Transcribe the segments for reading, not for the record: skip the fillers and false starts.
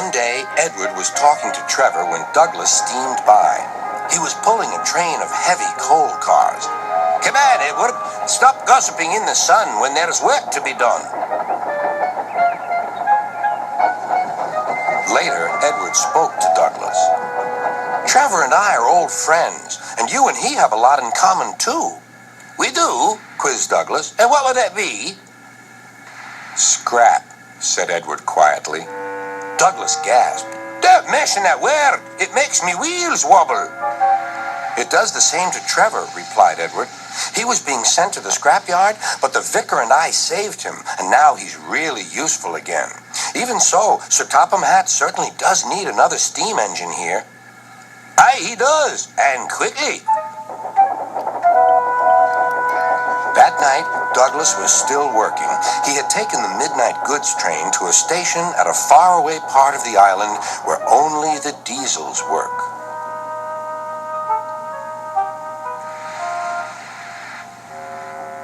One day, Edward was talking to Trevor when Douglas steamed by. He was pulling a train of heavy coal cars. "Come on, Edward. Stop gossiping in the sun when there's work to be done." Later, Edward spoke to Douglas. "Trevor and I are old friends, and you and he have a lot in common, too." "We do?" quizzed Douglas. "And what would that be?" "Scrap," said Edward quietly. Douglas gasped. "Don't mention that word. It makes me wheels wobble." "It does the same to Trevor," replied Edward. "He was being sent to the scrapyard, but the vicar and I saved him, and now he's really useful again. Even so, Sir Topham Hatt certainly does need another steam engine here." "Aye, he does, and quickly." That night, Douglas was still working. He had taken the midnight goods train to a station at a faraway part of the island where only the diesels work.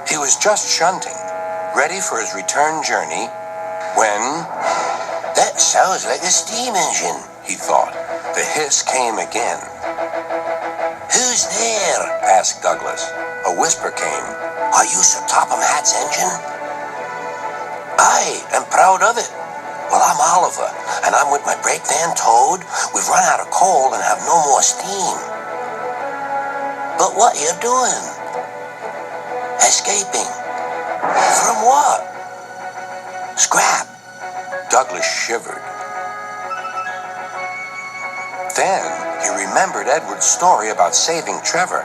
He was just shunting, ready for his return journey, when... "That sounds like a steam engine," he thought. The hiss came again. "Who's there?" asked Douglas. A whisper came. "Are you Sir Topham Hatt's engine?" "Aye, and proud of it. Well, I'm Oliver, and I'm with my brake van towed. We've run out of coal and have no more steam." "But what are you doing?" "Escaping." "From what?" "Scrap." Douglas shivered. Then he remembered Edward's story about saving Trevor.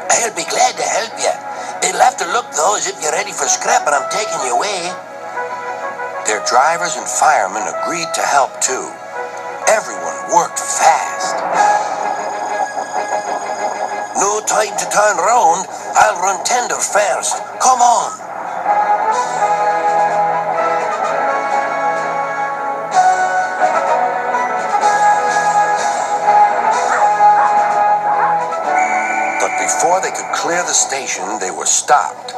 "I'll be glad to help you. It'll have to look, though, as if you're ready for scrap and I'm taking you away." Their drivers and firemen agreed to help, too. Everyone worked fast. "No time to turn round. I'll run tender first. Come on." Before they could clear the station, they were stopped.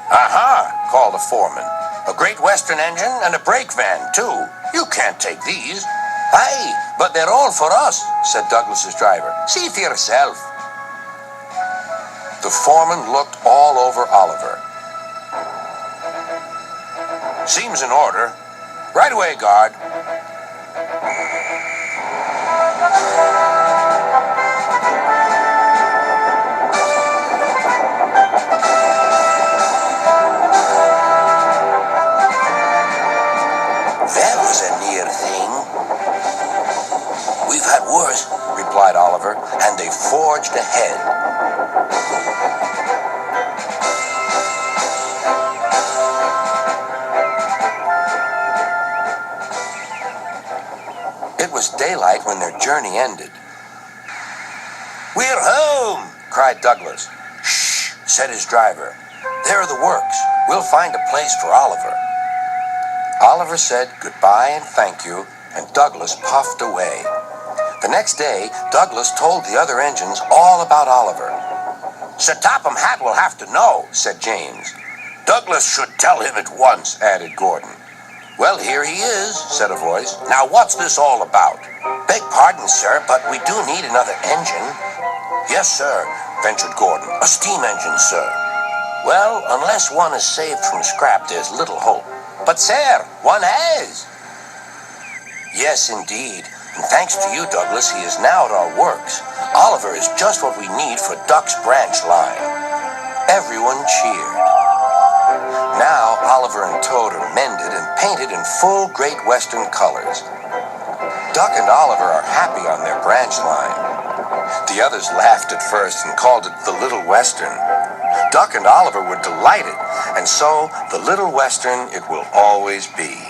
"Aha!" called the foreman. "A Great Western engine and a brake van, too. You can't take these." "Aye, but they're all for us," said Douglas's driver. "See for yourself." The foreman looked all over Oliver. "Seems in order. Right away, guard." "That was a near thing." "We've had worse," replied Oliver, and they forged ahead. It was daylight when their journey ended. "We're home!" cried Douglas. "Shh," said his driver. "There are the works. We'll find a place for Oliver." Oliver said goodbye and thank you, and Douglas puffed away. The next day, Douglas told the other engines all about Oliver. "Sir Topham Hatt will have to know," said James. "Douglas should tell him at once," added Gordon. "Well, here he is," said a voice. "Now, what's this all about?" "Beg pardon, sir, but we do need another engine." "Yes, sir," ventured Gordon. "A steam engine, sir." "Well, unless one is saved from scrap, there's little hope." "But, sir, one has." "Yes, indeed. And thanks to you, Douglas, he is now at our works. Oliver is just what we need for Duck's branch line." Everyone cheered. Now, Oliver and Toad are mended and painted in full Great Western colors. Duck and Oliver are happy on their branch line. The others laughed at first and called it the Little Western. Duck and Oliver were delighted, and so the Little Western it will always be.